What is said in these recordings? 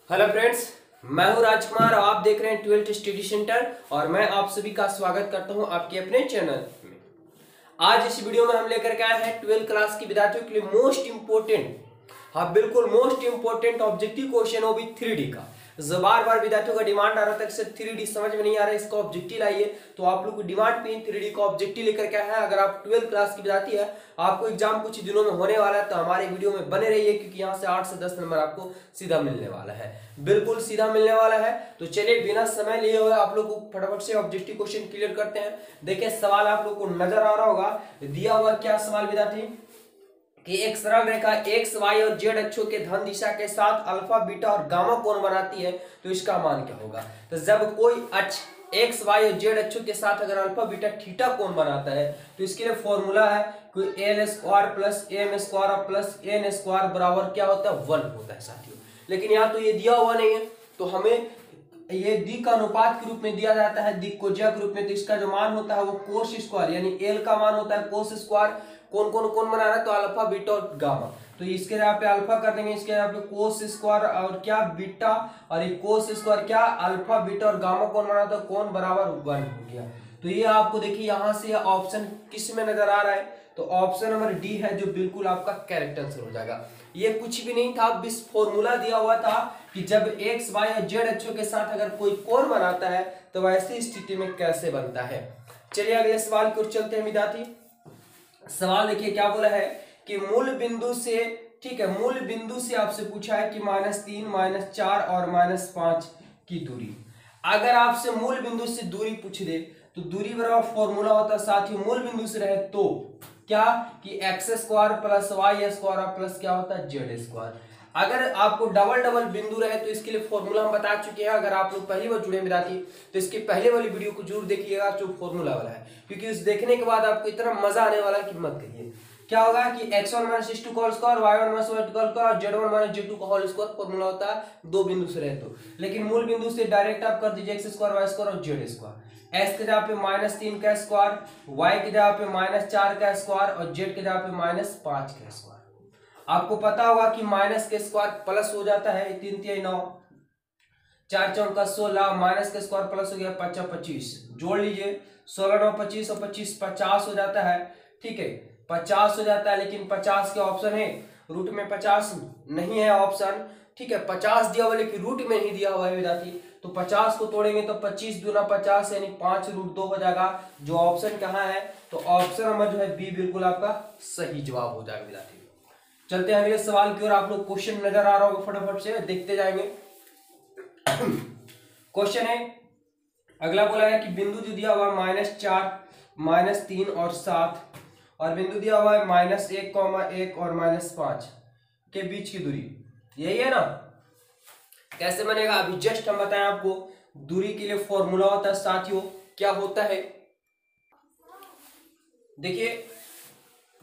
Hello friends, मैं हूं राजकुमार और आप देख रहे हैं 12th स्टडी सेंटर और मैं आप सभी का स्वागत करता हूं आपके अपने चैनल में। आज इस वीडियो में हम लेकर के आए हैं 12th क्लास के विद्यार्थियों के लिए मोस्ट इंपोर्टेंट, हाँ बिल्कुल मोस्ट इंपोर्टेंट ऑब्जेक्टिव क्वेश्चन वो भी 3D का। जो बार बार विद्यार्थियों का डिमांड आ रहा था कि सर 3D समझ में नहीं आ रहा है, इसका ऑब्जेक्टिव लाइए, तो आप लोग को डिमांड पे 3D का ऑब्जेक्टिव लेकर के आए हैं। अगर आप 12th क्लास की विद्यार्थी है, आपको एग्जाम कुछ दिनों में होने वाला है, तो हमारे वीडियो में बने रहिए क्योंकि यहाँ से 8 से 10 नंबर आपको सीधा मिलने वाला है, बिल्कुल सीधा मिलने वाला है। तो चलिए बिना समय लिए हुए आप लोग को फटाफट से ऑब्जेक्टिव क्वेश्चन क्लियर करते हैं। देखिए सवाल आप लोग को नजर आ रहा होगा, दिया हुआ क्या सवाल विद्यार्थी कि एक सरल रेखा एक्स वाई और जेड अक्षों के धन दिशा के साथ अल्फा बीटा और गामा कोण बनाती है, तो इसका मान क्या होगा। तो जब कोई अक्ष एक्स वाई और जेड अक्षों के साथ अगर अल्फा बीटा थीटा कोण बनाता है, तो इसके लिए फॉर्मूला है कोई L square plus M square plus N square बराबर क्या होता है 1 होता है साथियों। लेकिन यहाँ तो ये दिया हुआ नहीं है, तो हमें ये दिक का अनुपात के रूप में दिया जाता है, दिक को ज्या के रूप में, तो इसका जो मान होता है वो कोस स्क्वायर यानी एल का मान होता है कोस स्क्वायर। कौन कौन कौन बना रहा है, तो अल्फा बीटा और गामा, तो इसके यहाँ पे अल्फा कर देंगे, इसके यहाँ पे कोस स्क्वायर और क्या बीटा, और ये कोस स्क्वायर क्या अल्फा बीटा और गामा कौन बना था, कौन बराबर 1 हो गया। तो ये आपको देखिए यहाँ से ऑप्शन किस में नजर आ रहा है, तो ऑप्शन नंबर डी है जो बिल्कुल आपका करेक्ट आंसर हो जाएगा। ये कुछ भी नहीं था, बस फॉर्मूला दिया हुआ था कि जब एक्स वाई और जेड अक्षों के साथ अगर कोई कोण बनाता है तो ऐसी स्थिति में कैसे बनता है। चलिए अगले सवाल की ओर चलते हैं विद्यार्थी। सवाल देखिए क्या बोला है कि मूल बिंदु से, ठीक है, मूल बिंदु से आपसे पूछा है कि -3 -4 और -5 की दूरी। अगर आपसे मूल बिंदु से दूरी पूछ दे तो दूरी बराबर फॉर्मूला होता है साथियों, मूल बिंदु से रहे तो क्या कि X square plus Y square plus क्या होता है जेड स्क्वायर। अगर आपको डबल डबल बिंदु रहे तो इसके लिए फॉर्मूला हम बता चुके हैं। अगर आप लोग पहली बार जुड़े विद्यार्थी तो इसके पहले वाली वीडियो को जरूर देखिएगा जो फॉर्मूला वाला है, क्योंकि उस देखने के बाद आपको इतना मजा आने वाला है कि मत कहिए। क्या होगा कि x1 - x2 का होल स्क्वायर, y1 - y2 का होल स्क्वायर और z1 - z2 का होल स्क्वायर फॉर्मूला होता है दो बिंदु से रहे तो। लेकिन मूल बिंदु से डायरेक्ट आप कर दीजिए x स्क्वायर y स्क्वायर और z स्क्वायर। x के जगह पे -3 का स्क्वायर, y के जगह पे -4 का स्क्वायर और z के जगह पे -5 का स्क्वायर। आपको पता होगा कि माइनस के स्क्वायर प्लस हो जाता है, 3 3 9 4 4 16, माइनस के स्क्वायर प्लस हो गया 5 25, जोड़ लीजिए 16 9 25 और 25 50 हो जाता है, ठीक है 50 हो जाता है। लेकिन 50 के ऑप्शन है, रूट में 50 नहीं है ऑप्शन, ठीक है 50 दिया हुआ लेकिन रूट में नहीं दिया हुआ है विद्यार्थी। तो 50 को तोड़ेंगे तो 25 दूना 50 यानी 5 रूट 2 हो जाएगा। जो ऑप्शन कहाँ है, तो ऑप्शन नंबर जो है बी बिल्कुल आपका सही जवाब हो जाएगा विद्यार्थी। चलते हैं अगले सवाल की ओर। आप लोग क्वेश्चन नजर आ रहा होगा, फटाफट से देखते जाएंगे। क्वेश्चन है अगला, बोला है कि बिंदु जो दिया हुआ है -4 -3 और 7 और बिंदु दिया हुआ है -1 1 और -5 के बीच की दूरी, यही है ना। कैसे बनेगा अभी जस्ट हम बताएं आपको। दूरी के लिए फॉर्मूला होता है साथियों, क्या होता है देखिए,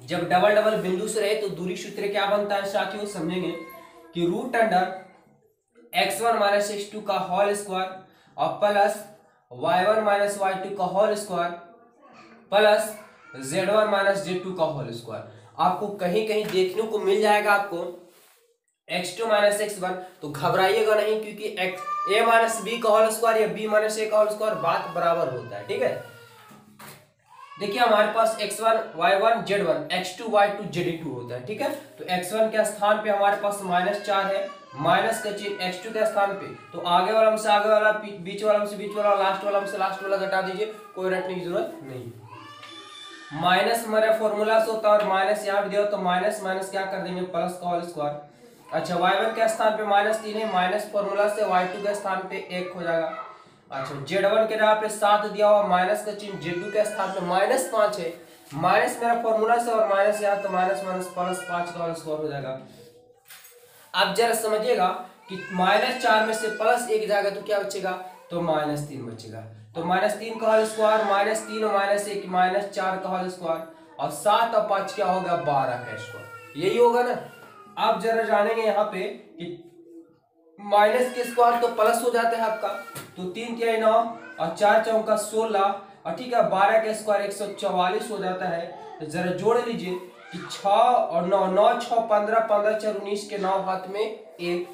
जब डबल डबल बिंदु से रहे तो दूरी सूत्र क्या बनता है साथियों, समझेंगे कि रूट अंडर x1 - x2 का होल स्क्वायर और प्लस y1 - y2 का whole square plus z1 - z2 का होल स्क्वायर। आपको कहीं कहीं देखने को मिल जाएगा आपको x2 - x1, तो घबराइएगा नहीं क्योंकि a - b का होल स्क्वायर या b - a का होल स्क्वायर बात बराबर होता है, ठीक है। देखिए हमारे पास x1 y1 z1 x2 y2 z2 होता है, ठीक है। तो x1 के स्थान पे हमारे पास -4 है, माइनस का चिन्ह x2 के स्थान पे, तो आगे वाला में से आगे वाला, बीच वाला में से बीच वाला, लास्ट वाला में से लास्ट वाला घटा दीजिए, कोई रटने की जरूरत नहीं। माइनस हमारे फॉर्मूला से होता है और माइनस यहाँ भी दिया तो माइनस माइनस क्या कर देंगे प्लस का होल स्क्वायर। अच्छा y1 के स्थान पे -3 है, माइनस फॉर्मूला से y2 के स्थान पे 1 हो जाएगा। अच्छा z1 के जगह पे 7 दिया हुआ, माइनस का चिन्ह z2 के स्थान पे -5 है, माइनस मेरा फॉर्मूला से और माइनस यहाँ तो माइनस माइनस प्लस 5 का होल स्क्वायर हो जाएगा। अब जरा समझिएगा कि -4 में से +1 जाएगा तो क्या बचेगा, तो -3 बचेगा। तो -3 का होल स्क्वायर, -3 और -1 -4 का होल स्क्वायर और 7 और 5 क्या होगा 12 का स्क्वायर, यही होगा ना। अब जरा जानेंगे यहाँ पे कि माइनस के स्क्वायर तो प्लस हो जाता है आपका, तो 3 3 9 और 4 4 16 और ठीक है 12 के स्क्वायर 144 हो जाता है। तो जरा जोड़ लीजिए कि 6 और 9 9 6 15 15 4 19 के 9 हाथ में 1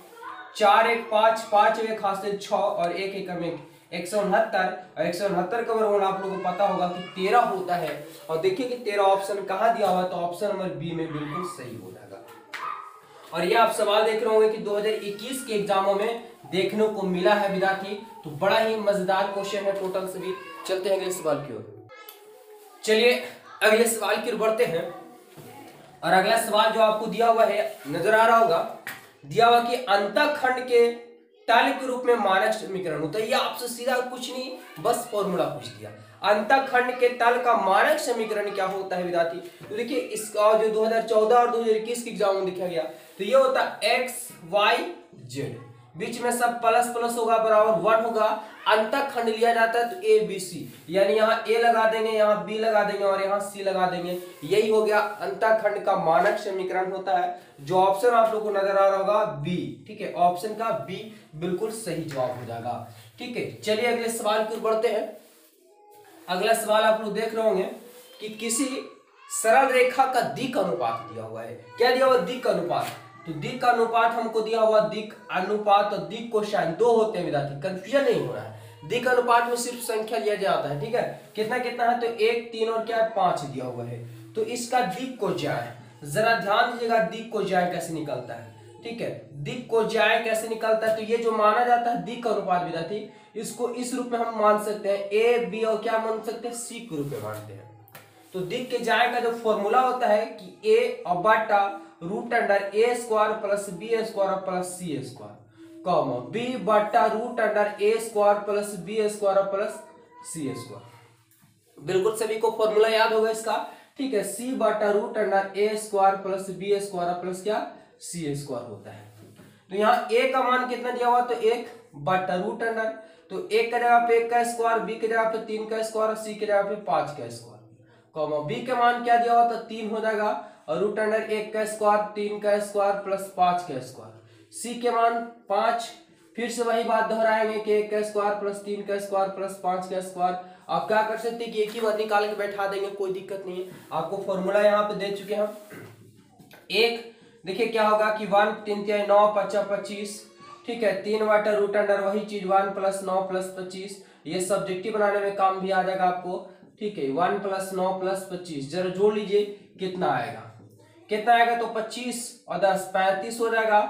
4 1 5, 5 एक हाथ से 6 और 1 एक में 169 और 169 का वर्गमूल आप लोगों को पता होगा कि 13 होता है। और देखिए कि 13 ऑप्शन कहाँ दिया हुआ है, तो ऑप्शन नंबर बी में बिल्कुल सही हो जाएगा। और ये आप सवाल देख रहे होंगे कि 2021 के एग्जामों में देखने को मिला है विद्यार्थी, तो बड़ा ही मजेदार क्वेश्चन है टोटल सभी। चलते हैं अगले सवाल की ओर। चलिए अगले सवाल की ओर बढ़ते हैं। और अगला सवाल जो आपको दिया हुआ है नजर आ रहा होगा, दिया हुआ कि अंतःखंड के तल के रूप में मानक समीकरण होता है। ये आपसे सीधा कुछ नहीं, बस फॉर्मूला पूछ दिया। अंतःखंड के तल का मानक समीकरण क्या होता है विद्यार्थी? तो देखिए इसका जो 2014 और 2021 के एग्जाम में लिखा गया, तो ये होता है एक्स वाई जेड, बीच में सब प्लस प्लस होगा, बराबर 1 होगा। अंतःखंड लिया जाता है तो ए बी सी, यानी यहाँ ए लगा देंगे, यहाँ बी लगा देंगे और यहाँ सी लगा देंगे। यही हो गया अंतःखंड का मानक समीकरण होता है। जो ऑप्शन आप लोग को नजर आ रहा होगा बी, ठीक है, ऑप्शन का बी बिल्कुल सही जवाब हो जाएगा। ठीक है, चलिए अगले सवाल की ओर बढ़ते हैं। अगला सवाल आप लोग देख रहे होंगे कि किसी सरल रेखा का दिक् अनुपात दिया हुआ है। क्या दिया हुआ? दिक् अनुपात। तो दिक् अनुपात हमको दिया हुआ, दिक् अनुपात और दिक् कोसाइन दो होते हैं विद्यार्थी, कंफ्यूजन नहीं होना है। दिक् अनुपात में सिर्फ संख्या लिया जाता है, ठीक है, कितना कितना है, तो 1 3 और क्या है 5 दिया हुआ है। तो इसका दिक् कोसाइन जरा ध्यान दीजिएगा, दिक् कोसाइन कैसे निकलता है, ठीक है, दिक् कोसाइन कैसे निकलता है। तो ये जो माना जाता है दिक् अनुपात विद्यार्थी, इसको इस रूप में हम मान सकते हैं, ए बी और क्या मान सकते हैं, सी के रूप में मानते हैं। तो दिक् कोसाइन का जो फॉर्मूला होता है कि ए और बटा root under a square plus b square plus c square, comma b बटा root under a square plus b square plus c square. बिल्कुल सभी को फॉर्मूला याद होगा इसका, ठीक है, सी बटा root under a square plus b square plus क्या सी स्क्वायर होता है। तो यहाँ ए का मान कितना दिया हुआ, तो 1 बटा रूट अंडर, तो 1 का जगह पे 1 का स्क्वायर, बी के जगह पे 3 का स्क्वायर, सी के जगह पे 5 का स्क्वायर, कॉमा बी के मान क्या दिया हुआ, तो 3 हो जाएगा, और रूट अंडर 1 का स्क्वायर 3 का स्क्वायर प्लस 5 का स्क्वायर, सी के मान 5। फिर से वही बात दोहराएंगे कि 1 का स्क्वायर प्लस 3 का स्क्वायर प्लस 5 का स्क्वायर। आप क्या कर सकते हैं कि एक ही बात निकाल के बैठा देंगे, कोई दिक्कत नहीं है। आपको फॉर्मूला यहाँ पे दे चुके हैं हम। एक देखिए क्या होगा कि 1 3 3 9 5 25, ठीक है, 3 बटा रूट अंडर वही चीज 1 प्लस 9 प्लस 25, ये सब्जेक्टिव बनाने में काम भी आ जाएगा आपको, ठीक है, 1 प्लस 9 प्लस 25, जरा जोड़ लीजिए कितना आएगा, कितना आएगा, तो 25 और 10 35 हो जाएगा,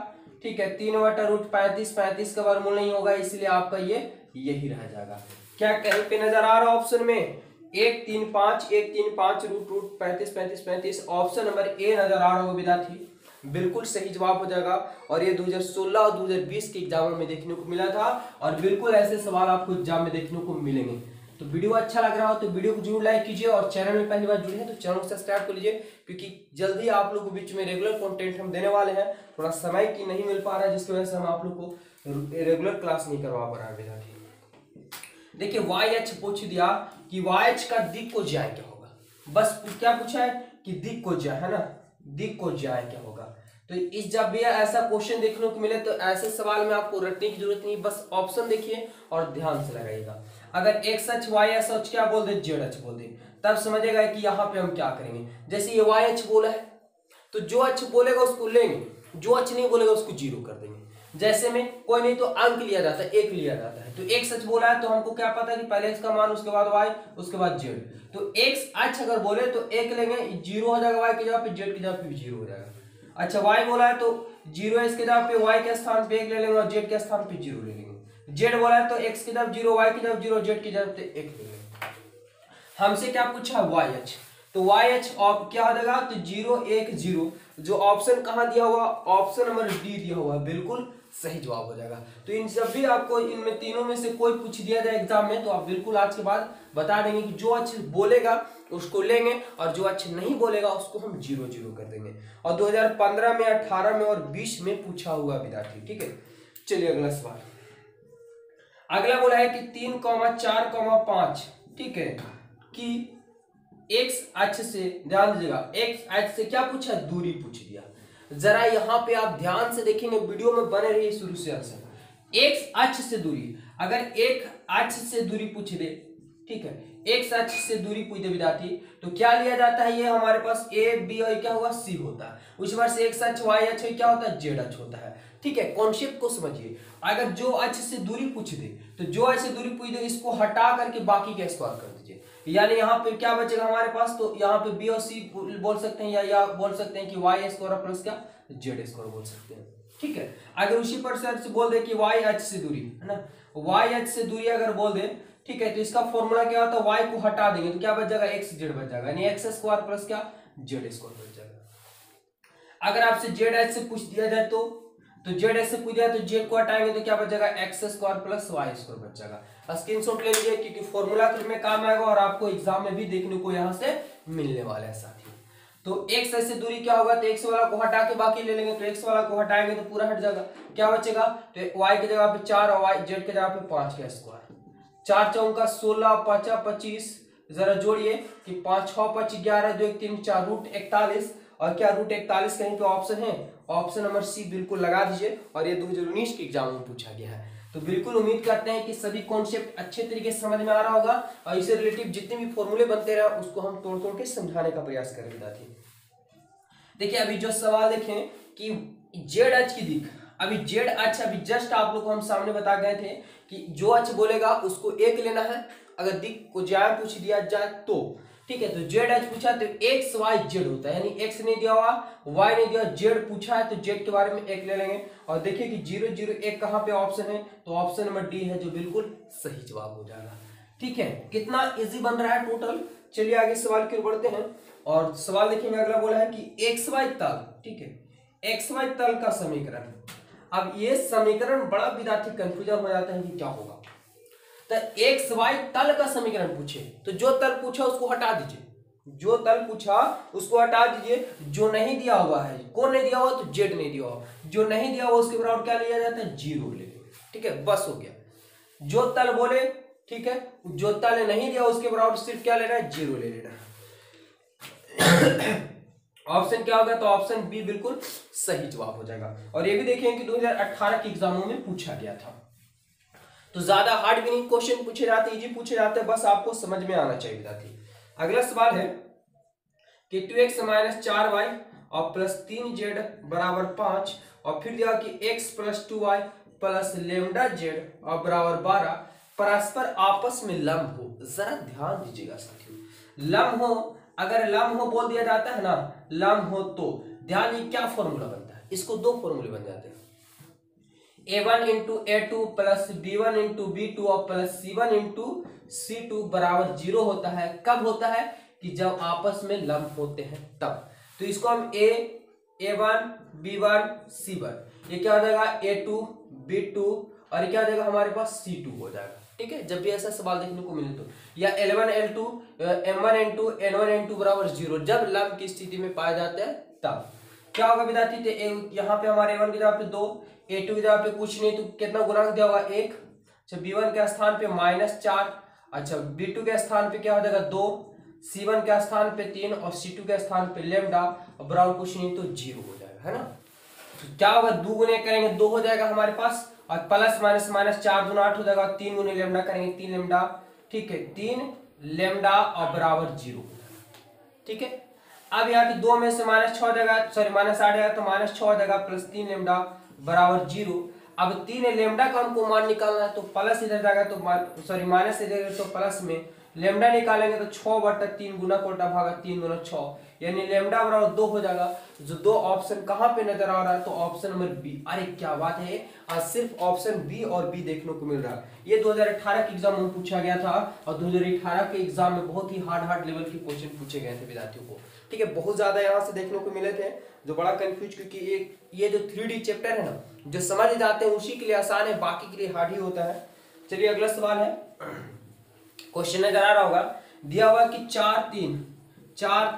ठीक है, 3 बटा रूट 35, 35 का वर्गमूल नहीं होगा, इसलिए आपका ये यही रह जाएगा। क्या कहीं पे नजर आ रहा है ऑप्शन में 1 3 5 1 3 5 root root 35 35 35, option number A नजर आ रहा होगा विद्यार्थी, बिल्कुल सही जवाब हो जाएगा। और ये 2016 और 2020 के एग्जामों में देखने को मिला था, और बिल्कुल ऐसे सवाल आपको एग्जाम में देखने को मिलेंगे। तो वीडियो अच्छा लग रहा हो तो वीडियो को जरूर लाइक कीजिए, और चैनल में पहली बार जुड़े हैं तो चैनल को सब्सक्राइब कर लीजिए, क्योंकि जल्दी आप लोगों के बीच में रेगुलर कंटेंट हम देने वाले हैं। थोड़ा समय की नहीं मिल पा रहा है, जिसकी वजह से हम आप लोग को रेगुलर क्लास नहीं करवा पा रहे हैं। देखिए YH पूछ दिया कि YH का दिक् कोसाइन क्या होगा, बस क्या पूछा है कि दिक् कोसाइन, है ना, दिक् कोसाइन क्या होगा। तो इस जब भी ऐसा क्वेश्चन देखने को मिले तो ऐसे सवाल में आपको रटने की जरूरत नहीं, बस ऑप्शन देखिए और ध्यान से लगाइएगा। अगर एक्स अक्ष वाई अक्ष क्या बोल दे, जेड अक्ष बोल दे, तब समझेगा कि यहाँ पे हम क्या करेंगे। जैसे ये वाई अक्ष बोला है तो जो अक्ष बोलेगा उसको लेंगे, जो अक्ष नहीं बोलेगा उसको जीरो कर देंगे। जैसे में कोई नहीं तो अंक लिया जाता है, 1 लिया जाता है। तो एक्स अक्ष बोला है तो हमको क्या पता है कि पहले एक्स का मान, उसके बाद वाई, उसके बाद जेड। तो एक्स अक्ष अगर बोले तो 1 लेंगे, 0 हो जाएगा वाई की जगह पे, जेड की जगह पे 0 हो जाएगा। अच्छा वाई बोला है तो 0 इसके जगह पे, वाई के स्थान पे 1 ले लेंगे और जेड के स्थान पे 0 ले लेंगे। जेड बोला है तो एक्स की तरफ 0, वाई की तरफ 0, जेड की तरफ 1 ले लेंगे। हमसे क्या पूछा है वाई अक्ष, तो वाई अक्ष क्या हो जाएगा, तो 0 1 0। जो ऑप्शन कहाँ दिया हुआ, ऑप्शन नंबर डी दिया हुआ, बिल्कुल सही जवाब हो जाएगा। तो इन सब भी आपको इनमें तीनों में से कोई पूछ दिया जाए एग्जाम में तो आप बिल्कुल आज के बाद बता देंगे कि जो अक्ष बोलेगा उसको लेंगे और जो अक्ष नहीं बोलेगा उसको हम 0 0 कर देंगे। और 2015 में 18 में और 20 में पूछा हुआ विद्यार्थी, ठीक है। चलिए अगला सवाल, अगला बोला है कि 3, 4, 5, ठीक है, कि एक्स अक्ष से, ध्यान दीजिएगा, एक्स अक्ष से क्या पूछा, दूरी पूछ दिया। जरा यहाँ पे आप ध्यान से देखेंगे, वीडियो में बने रहिए शुरू से अंत तक। एक्स अक्ष से दूरी, अगर एक अक्ष से दूरी पूछ दे, ठीक है, एक्स अक्ष से दूरी पूछ दे विद्यार्थी, तो क्या लिया जाता है, ये हमारे पास ए बी और क्या हुआ सी होता है। उस बार से एक्स अक्ष वाई अक्ष क्या होता है, जेड अक्ष होता है। ठीक है, कॉन्सेप्ट को समझिए। अगर जो अक्ष से दूरी पूछ दे तो जो अक्ष से दूरी पूछ दे इसको हटा करके बाकी का स्क्वायर कर दीजिए, यानी यहाँ पे क्या बचेगा हमारे पास, तो यहाँ पे बी और सी बोल सकते हैं या बोल सकते हैं कि वाई स्क्वायर प्लस क्या जेड स्क्वायर बोल सकते हैं। ठीक है, अगर उसी पर से बोल दे कि वाई अक्ष से दूरी है ना, वाई अक्ष से दूरी अगर बोल दे, ठीक है, तो इसका फॉर्मूला क्या होता है, वाई को हटा देंगे तो क्या बच जाएगा, एक्स जेड बच जाएगा, यानी एक्स स्क्वायर प्लस क्या जेड स्क्वायर बच जाएगा। अगर आपसे जेड एच से पूछ दिया जाए तो जेड एच से पूछ दिया तो जेड को हटाएंगे तो क्या बच जाएगा, X square plus Y square बच जाएगा। स्क्रीनशॉट ले लीजिए क्योंकि फॉर्मूला में काम आएगा और आपको एग्जाम में भी देखने को यहाँ से मिलने वाला है साथी। तो एक्स से दूरी क्या होगा, तो एक्स वाला को हटा के बाकी ले लेंगे, तो एक्स वाला को हटाएंगे तो पूरा हट जाएगा, क्या बचेगा, तो वाई की जगह पे 4 और वाई जेड की जगह पे 5 का स्क्वायर, 4 चौका 16 5 25, जरा जोड़िए कि 5 6 5 11 2 1 3 4 रूट 41, और क्या रूट 41 कहीं पे ऑप्शन है, ऑप्शन नंबर सी बिल्कुल लगा दीजिए, और ये 2019 के एग्जाम में पूछा गया है। तो बिल्कुल उम्मीद करते हैं कि सभी कॉन्सेप्ट अच्छे तरीके से समझ में आ रहा होगा, और इससे रिलेटिव जितने भी फॉर्मूले बनते रहे उसको हम तोड़ तोड़ के समझाने का प्रयास करेंगे साथी। देखिए अभी जो सवाल देखें कि जेड अक्ष की दिख, अभी जेड अक्ष अभी जस्ट आप लोग को हम सामने बता गए थे कि जो अक्ष बोलेगा उसको एक लेना है, अगर दिख को ज्यादा पूछ दिया जाए तो, ठीक है, तो जेड अक्ष पूछा तो एक्स वाई जेड होता है, यानी एक्स नहीं दिया हुआ, वाई नहीं दिया, जेड पूछा है तो जेड के बारे में एक ले लेंगे, और देखिए कि 0 0 1 कहाँ पे ऑप्शन है, तो ऑप्शन नंबर डी है जो बिल्कुल सही जवाब हो जाएगा। ठीक है, कितना इजी बन रहा है टोटल। चलिए आगे सवाल की ओर बढ़ते हैं, और सवाल देखिए अगला बोला है कि एक्स वाई तल, ठीक है, एक्स वाई तल का समीकरण। अब ये समीकरण बड़ा विद्यार्थी कंफ्यूजन हो जाता है कि क्या होगा, तो एक्स वाई तल का समीकरण पूछे तो जो तल पूछा उसको हटा दीजिए, जो तल पूछा उसको हटा दीजिए, जो नहीं दिया हुआ है, कौन नहीं दिया हुआ, तो जेड नहीं दिया हुआ, जो नहीं दिया हुआ उसके बराबर क्या लिया जाता है, 0 ले लेंगे। ठीक है, बस हो गया। जो तल बोले, ठीक है, जो तल नहीं दिया उसके बराबर सिर्फ क्या लेना है, 0 ले लेना है। ऑप्शन क्या होगा, तो ऑप्शन बी बिल्कुल सही जवाब हो जाएगा। और ये भी देखें कि 2018 के एग्जामों में पूछा गया था, तो ज्यादा हार्ड भी नहीं क्वेश्चन पूछे जाते, इजी पूछे जाते, बस आपको समझ में आना चाहिए विद्यार्थी। अगला सवाल है कि 2x - 4y और प्लस 3z बराबर 5, और फिर दिया कि x + 2y प्लस λz और बराबर 12 परस्पर आपस में लंब हो। जरा ध्यान दीजिएगा साथियों, लंब हो, अगर लंब हो बोल दिया जाता है ना, लंब हो तो ध्यान, ये क्या फॉर्मूला बनता है, इसको दो फॉर्मूले बन जाते हैं, a1 × a2 plus b1 × b2 और प्लस c1 × c2 बराबर 0 होता है। कब होता है, कि जब आपस में लंब होते हैं तब। तो इसको हम a1 b1 c1, ये क्या हो जाएगा, a2 b2 और ये क्या हो जाएगा हमारे पास c2 हो जाएगा। ठीक है, जब भी ऐसा सवाल देखने को मिले तो, या L1 L2 M1 N2 N1 N2 बराबर 0, जब लंब की स्थिति में पाए जाते हैं तब क्या होगा विद्यार्थी, तो यहाँ पे हमारे A1 की जगह पे 2, A2 की जगह पे कुछ नहीं, तो कितना गुणांक दिया होगा 1, अच्छा B1 के स्थान पे -4, अच्छा B2 के स्थान पे क्या हो जाएगा 2, C1 के स्थान पे 3 और C2 के स्थान पे लैम्डा, बराबर कुछ नहीं तो 0 हो जाएगा, है ना। तो क्या होगा, 2 गुने करेंगे 2 हो जाएगा हमारे पास, और प्लस माइनस माइनस 4 दूना 8 हो जाएगा, 3 गुने लैम्डा करेंगे 3 लैम्डा, ठीक है, 3 लैम्डा और बराबर 0। ठीक है, अब यहाँ पे 2 में से -6 हो जाएगा, सॉरी -8 आएगा तो -6 हो जाएगा, प्लस 3 लैम्डा बराबर 0। अब 3 लैम्डा का हमको मान निकालना है, तो प्लस इधर जाएगा तो सॉरी माइनस इधर तो प्लस में लैम्डा निकालेंगे तो 6/3 गुना कोटा भागा 3 गुना 6, यानी लैम्डा बराबर 2 हो जाएगा। जो 2 ऑप्शन कहाँ पे नजर आ रहा है, तो ऑप्शन नंबर बी। अरे क्या बात है, आज सिर्फ ऑप्शन बी और बी देखने को मिल रहा है। ये 2018 के एग्जाम में पूछा गया था, और 2018 के एग्जाम में बहुत ही हार्ड लेवल के क्वेश्चन पूछे गए थे विद्यार्थियों को। ठीक है, बहुत ज्यादा यहाँ से देखने को मिले थे जो बड़ा कंफ्यूज, क्योंकि ये जो 3D चैप्टर है ना, जो समझ जाते हैं उसी के लिए आसान है, बाकी के लिए हार्ड ही होता है। चलिए अगला सवाल है, क्वेश्चन नजर आ रहा होगा, दिया हुआ कि 4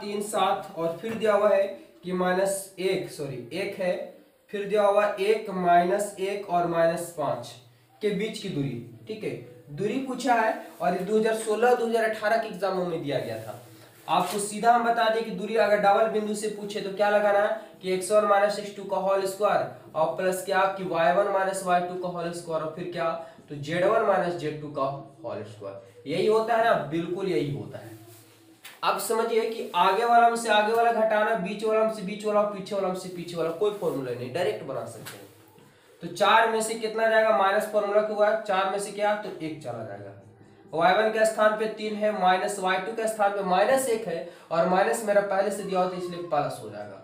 3 7 और फिर दिया हुआ है कि -1 है, फिर दिया हुआ 1 -1 और -5 के बीच की दूरी। ठीक है, दूरी पूछा है, और 2016-2018 के एग्जामों में दिया गया था। आपको सीधा हम बता दें कि दूरी अगर डबल बिंदु से पूछे तो क्या लगाना है, कि x1 - x2 का होल स्क्वायर और प्लस क्या कि y1 - y2 का होल स्क्वायर, और फिर क्या तो z1 - z2 का होल स्क्वायर। यही होता है ना, बिल्कुल यही होता है। अब समझिए कि आगे वाला से आगे वाला घटाना, बीच वाला से बीच वाला, पीछे वाला से पीछे वाला, कोई फॉर्मूला नहीं, डायरेक्ट बना सकते हैं। तो 4 में से कितना जाएगा, माइनस फॉर्मूला क्यों हुआ, 4 में से क्या, तो 1 चला जाएगा। y1 के स्थान पे 3 है, माइनस y2 के स्थान पे -1 है, और माइनस मेरा पहले से दिया होता है इसलिए प्लस हो जाएगा।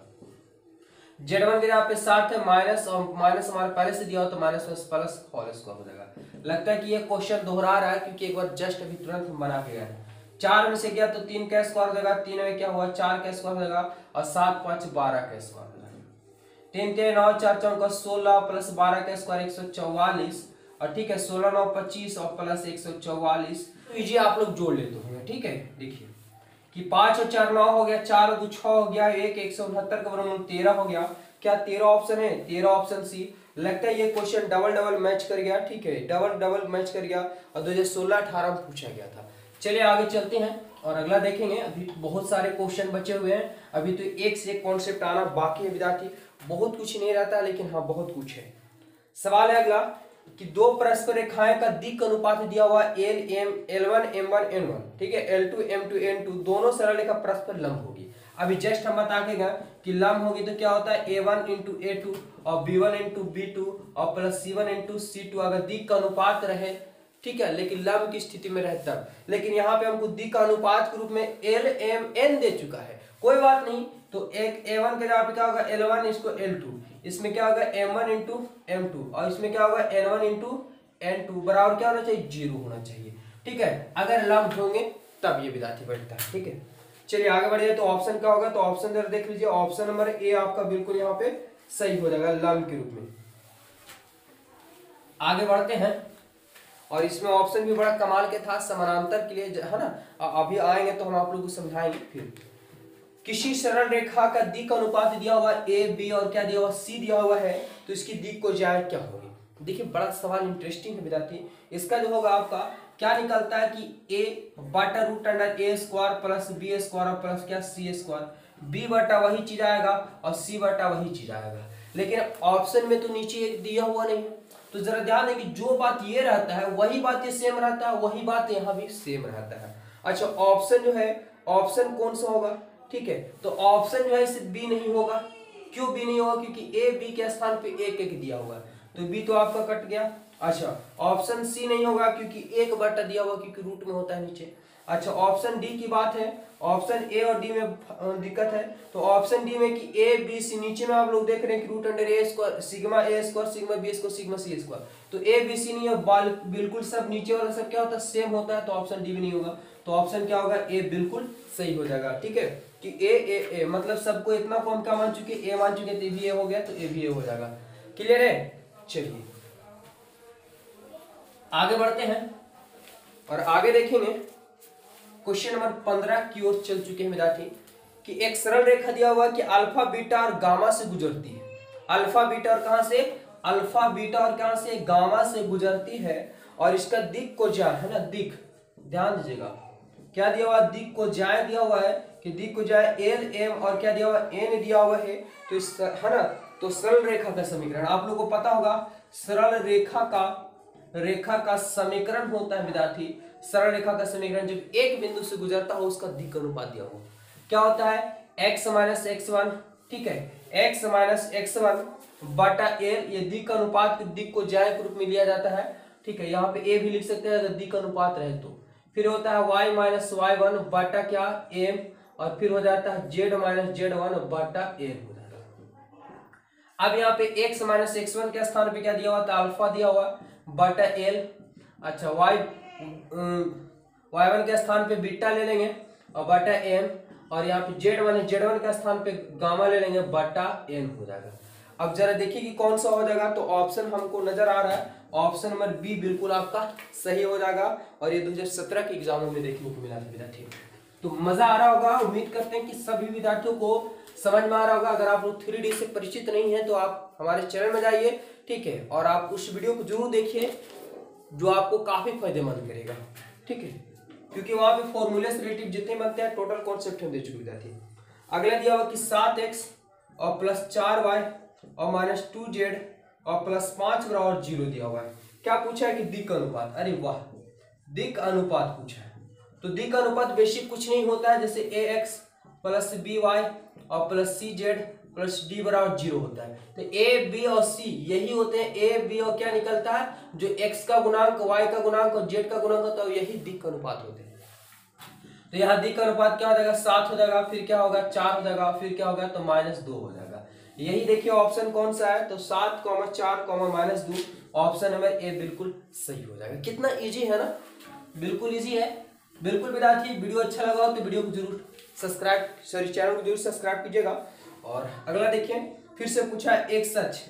z1 के यहाँ पे 7 है, माइनस और माइनस हमारे पहले से दिया हो तो माइनस प्लस होल स्क्वायर हो जाएगा। लगता है कि ये क्वेश्चन दोहरा रहा है क्योंकि एक बार जस्ट अभी तुरंत हम बना के गए हैं। 4 में से गया तो 3 का स्क्वायर हो जाएगा, 3 में क्या हुआ 4 का स्क्वायर हो जाएगा, और 7 5 12 का स्क्वायर हो जाएगा। 3 3 9 4 4 16 प्लस 12 का स्क्वायर 144, और ठीक है 16 9 25 और प्लस 144। तो ये आप लोग जोड़ लेते होंगे, ठीक है। देखिए कि 5 और 4 9 हो गया, 4 और 2 6 हो गया, 1 169 का वर्गमूल 13 हो गया। क्या 13 ऑप्शन है, 13 ऑप्शन सी। लगता है ये क्वेश्चन डबल डबल मैच कर गया, ठीक है, डबल डबल मैच कर गया, और 2016-18 में पूछा गया था। चलिए आगे चलते हैं और अगला देखेंगे। अभी बहुत सारे क्वेश्चन बचे हुए हैं, अभी तो एक से एक कॉन्सेप्ट आना बाकी है विद्यार्थी। बहुत कुछ नहीं रहता लेकिन हाँ बहुत कुछ है। सवाल है अगला कि दो परस्पर रेखाएं का दिक् अनुपात दिया हुआ L1 M1 N1, ठीक है, L2 M2 N2, दोनों सरल रेखा परस्पर लंब होगी। अभी जस्ट हम बता के गए कि लंब होगी तो क्या होता है A1 इंटू A2 और B1 इंटू B2 और प्लस C1 इंटू C2 अगर दिक् का अनुपात रहे, ठीक है, लेकिन लंब की स्थिति में रहे तब। लेकिन यहाँ पे हमको दिक् का अनुपात के रूप में LMN दे चुका है, कोई बात नहीं। तो एक A1 के जगह पे क्या होगा L1, इसको L2, इसमें क्या होगा M1 इंटू M2 और इसमें क्या होगा N1 इंटू N2 बराबर क्या होना चाहिए, 0 होना चाहिए, ठीक है। अगर लंब होंगे तब ये विद्यार्थी बैठता है, ठीक है। चलिए आगे बढ़िए। तो ऑप्शन क्या होगा, तो ऑप्शन जरा देख लीजिए। ऑप्शन नंबर ए आपका बिल्कुल यहाँ पे सही हो जाएगा लंब के रूप में। आगे बढ़ते हैं और इसमें ऑप्शन भी बड़ा कमाल के था समानांतर के लिए, है ना। अभी आएंगे तो हम आप लोगों को समझाएंगे। फिर किसी सरल रेखा का दिक् अनुपात दिया हुआ ए बी और क्या दिया हुआ सी दिया हुआ है, तो इसकी दिक् को ज्याए क्या होगी। देखिए बड़ा सवाल इंटरेस्टिंग है विद्यार्थी। इसका जो होगा आपका क्या निकलता है कि ए बटा root under a square plus b square plus क्या सी स्क्वायर, बी बटा वही चीज आएगा और सी बटा वही चीज आएगा। लेकिन ऑप्शन में तो नीचे दिया हुआ नहीं है, तो जरा ध्यान दें कि जो बात ये रहता है वही बात ये सेम रहता है, वही बात यहाँ भी सेम रहता है। अच्छा ऑप्शन जो है, ऑप्शन कौन सा होगा, ठीक है, तो ऑप्शन जो है इसे बी नहीं होगा। क्यों बी नहीं होगा, क्योंकि ए बी के स्थान पे एक एक दिया हुआ है, तो बी तो आपका कट गया। अच्छा ऑप्शन सी नहीं होगा क्योंकि एक बटा दिया हुआ, क्योंकि रूट में होता है नीचे। अच्छा ऑप्शन डी की बात है, ऑप्शन ए और डी में दिक्कत है, तो ऑप्शन डी में कि ए बी सी, नीचे में आप लोग देख रहे हैं कि root under a square sigma a square sigma b square sigma c square, तो ए बी सी नहीं है, बिल्कुल सब नीचे वाला सब क्या होता है सेम होता है, तो ऑप्शन डी भी नहीं होगा। तो ऑप्शन क्या होगा, ए बिल्कुल सही हो जाएगा, ठीक है, कि ए मतलब सबको इतना फॉर्म क्या मान चुके, ए मान चुके, तो ए भी ए हो गया, तो ए भी ए हो जाएगा। क्लियर है। चलिए आगे बढ़ते हैं और आगे देखेंगे। क्वेश्चन नंबर 15 की ओर चल चुके हैं विद्यार्थी कि एक सरल रेखा दिया हुआ कि अल्फा बीटा और गामा से गुजरती है। अल्फा बीटा और कहां से, अल्फा बीटा और कहां से, गामा से गुजरती है, और इसका दिक् को ज्या है ना, दिक् ध्यान दीजिएगा क्या दिया हुआ, दिक् को ज्या दिया हुआ है कि दिक् को ज्या एल एम और क्या दिया हुआ एन दिया हुआ है, तो इस है ना, तो सरल रेखा का समीकरण आप लोगों को पता होगा। सरल रेखा का समीकरण होता है विद्यार्थी, सरल रेखा का समीकरण जब एक बिंदु से गुजरता हो उसका दिक् अनुपात दिया हो क्या होता है, x माइनस x1, ठीक है, x माइनस x1 बटा एल, ये दिक् अनुपात दिक् को ज्या के रूप में लिया जाता है, ठीक है। यहाँ पे a भी लिख सकते हैं अगर दिक् अनुपात रहे तो। फिर होता है y माइनस y1 बटा क्या m, और फिर हो जाता है z माइनस z1 बटा n हो जाता है। अब यहाँ पे x माइनस x1 के स्थान पे क्या दिया हुआ था, अल्फा दिया हुआ बटा एल। अच्छा y1 के स्थान पे बीटा ले लेंगे और बटा m, और यहाँ पे z1 के स्थान पे गामा ले लेंगे बटा n हो जाएगा। अब जरा देखिए कि कौन सा हो जाएगा, तो ऑप्शन हमको नजर आ रहा है, ऑप्शन नंबर बी बिल्कुल आपका सही हो जाएगा, और ये 2017 के एग्जामों में देखने को मिला था विद्यार्थी। तो मजा आ रहा होगा, उम्मीद करते हैं कि सभी विद्यार्थियों को समझ में आ रहा होगा। अगर आप लोग 3D से परिचित नहीं है तो आप हमारे चैनल में जाइए, ठीक है, और आप उस वीडियो को जरूर देखिए जो आपको काफी फायदेमंद करेगा, ठीक है, क्योंकि वहां पे फॉर्मूले से रिलेटेड जितने बनते हैं टोटल कॉन्सेप्ट हम दे चुके विद्यार्थी। अगला दिया हुआ कि 7x और प्लस 4y और माइनस 2z और प्लस 5 बराबर 0 दिया हुआ है। क्या पूछा है कि दिक् अनुपात, अरे वाह, दिक् अनुपात पूछा है। तो दिक् अनुपात बेसिक कुछ नहीं होता है, जैसे ax प्लस by और प्लस cz प्लस डी बराबर 0 होता है। तो ए बी और सी यही होते हैं, ए बी और क्या निकलता है, जो एक्स का गुणांक, वाई का गुणांक और जेड का गुणांक होता है, यही दिक् अनुपात होते हैं। तो यहाँ दिक् अनुपात क्या हो जाएगा, 7 हो जाएगा, फिर क्या होगा 4 हो जाएगा, फिर क्या होगा तो -2 हो जाएगा। यही देखिए ऑप्शन कौन सा है, तो 7, 4, -2, ऑप्शन नंबर ए बिल्कुल सही हो जाएगा। कितना इजी है ना, बिल्कुल इजी है। बिल्कुल विद्यार्थी, वीडियो अच्छा लगा हो तो वीडियो को जरूर चैनल को जरूर सब्सक्राइब कीजिएगा। और अगला देखिए, फिर से पूछा है एक सच,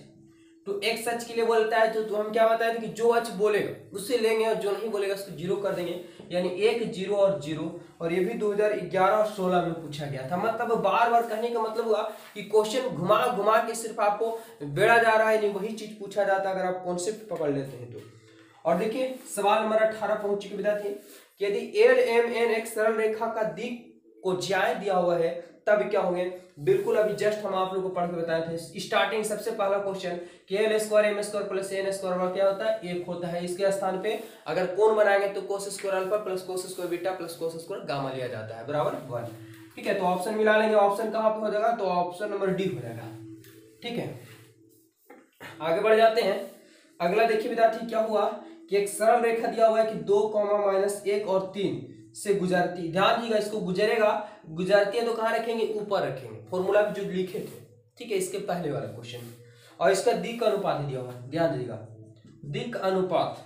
तो एक सच के लिए बोलता है तो हम क्या बताए थे कि जो अच बोलेगा उससे लेंगे और जो नहीं बोलेगा उसको 0 कर देंगे, यानी 1 0 और 0। और ये भी 2011 और 16 में पूछा गया था। मतलब बार बार कहने का मतलब हुआ कि क्वेश्चन घुमा घुमा के सिर्फ आपको बेड़ा जा रहा है, नहीं वही चीज पूछा जाता है अगर आप कॉन्सेप्ट पकड़ लेते हैं तो। और देखिए सवाल नंबर 18 पहुंच चुके विद्यार्थी, कि यदि एल एम एन एक सरल रेखा का दिक् को ज्याय दिया हुआ है तब क्या होंगे। बिल्कुल अभी जस्ट हम आप लोगों को पढ़ के बताए थे स्टार्टिंग, सबसे पहला क्वेश्चन कि L square M square plus N square क्या होता है, 1 होता है। इसके स्थान पे अगर कोण बनाएंगे तो cos square alpha plus cos square beta plus cos square gamma लिया जाता है बराबर 1। ठीक है, तो ऑप्शन मिला लेंगे, ऑप्शन कहाँ पे हो जाएगा, तो ऑप्शन नंबर डी हो जाएगा। ठीक है, आगे बढ़ जाते हैं। अगला देखिए विद्यार्थी क्या हुआ कि एक सरल रेखा दिया हुआ है कि 2, -1 और 3 से गुजरती, ध्यान दीजिएगा इसको गुजरेगा, गुजरती है तो कहाँ रखेंगे, ऊपर रखेंगे, फॉर्मूला जो लिखे थे। ठीक है, इसके पहले वाला क्वेश्चन। और इसका दिक् अनुपात दिया हुआ है, ध्यान दीजिएगा दिक् अनुपात,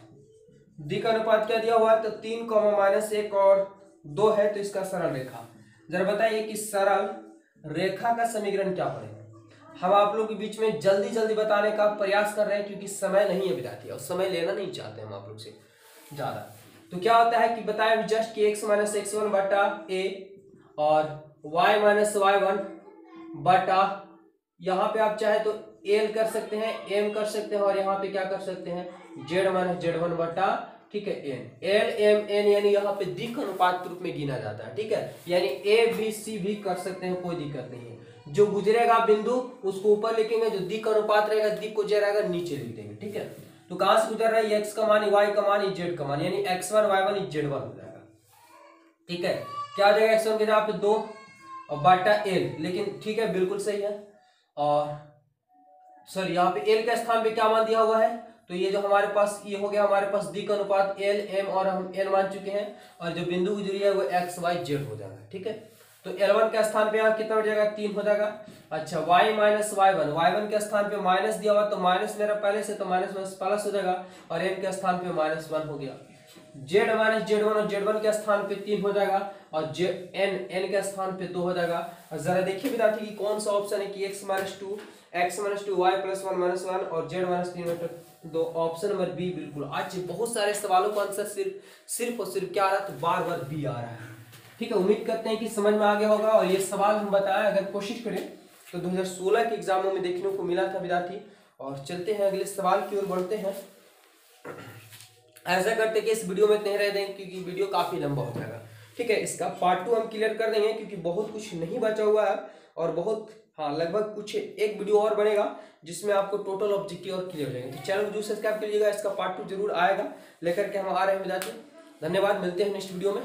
दिक् अनुपात क्या दिया हुआ है, तो 3, -1 और 2 है, तो इसका सरल रेखा। जरा बताइए कि सरल रेखा का समीकरण क्या पड़ेगा। हम आप लोग के बीच में जल्दी जल्दी बताने का प्रयास कर रहे हैं क्योंकि समय नहीं है विद्यार्थी, और समय लेना नहीं चाहते हम आप लोग से ज्यादा। तो क्या होता है कि बताया जस्ट कि x - x1 बटा a और y - y1 बटा, यहाँ पे आप चाहे तो l कर सकते हैं, m कर सकते हैं, और यहाँ पे क्या कर सकते हैं z - z1 बटा, ठीक है, n, l m n, यानी यहाँ पे दिक् अनुपात के रूप में गिना जाता है। ठीक है, यानी a b c भी कर सकते हैं, कोई दिक्कत नहीं है। जो गुजरेगा बिंदु उसको ऊपर लिखेंगे, जो दिक् अनुपात रहेगा दिक् को रहेगा नीचे लिख देंगे। ठीक है, तो कहां से गुजर रहा है, x का मान, y का मान, z का मान, यानी x1 y1 z1 हो जाएगा। ठीक है, क्या हो जाएगा, x1 के जगह पे 2 और बटा l, लेकिन ठीक है बिल्कुल सही है। और सॉरी, यहाँ पे l के स्थान पे क्या मान दिया हुआ है, तो ये जो हमारे पास ये हो गया, हमारे पास दिक् अनुपात l m और हम n मान चुके हैं, और जो बिंदु गुजरी है वो x y z हो जाएगा। ठीक है, तो L1 के स्थान पे यहाँ कितना हो जाएगा, 3 हो जाएगा। अच्छा, y - y1, y1 के स्थान पे माइनस दिया हुआ, तो माइनस मेरा पहले से, तो माइनस प्लस हो जाएगा, और m के स्थान पे -1 हो गया। z - z1 और z1 के स्थान पे 3 हो जाएगा, और n के स्थान पे 2 हो जाएगा। और जरा देखिए विद्यार्थी कि कौन सा ऑप्शन है कि x - 2 y + 1 - 1 और z - 3 बटा 2, ऑप्शन नंबर बी बिल्कुल। आज बहुत सारे सवालों का आंसर सिर्फ और सिर्फ क्या आ रहा है, तो बार बार बी आ रहा है। ठीक है, उम्मीद करते हैं कि समझ में आ गया होगा। और ये सवाल हम बताएं, अगर कोशिश करें तो 2016 के एग्जामों में देखने को मिला था विद्यार्थी। और चलते हैं अगले सवाल की ओर बढ़ते हैं। ऐसा करते कि इस वीडियो में इतने रह देंगे क्योंकि वीडियो काफी लंबा हो जाएगा। ठीक है, इसका पार्ट 2 हम क्लियर कर देंगे क्योंकि बहुत कुछ नहीं बचा हुआ है, और बहुत लगभग कुछ एक वीडियो और बनेगा जिसमें आपको टोटल ऑब्जेक्टिव और क्लियर हो जाएंगे। तो चैनल को जरूर सब्सक्राइब कीजिएगा, इसका पार्ट 2 जरूर आएगा लेकर के हम आ रहे हैं विद्यार्थी। धन्यवाद, मिलते हैं नेक्स्ट वीडियो में।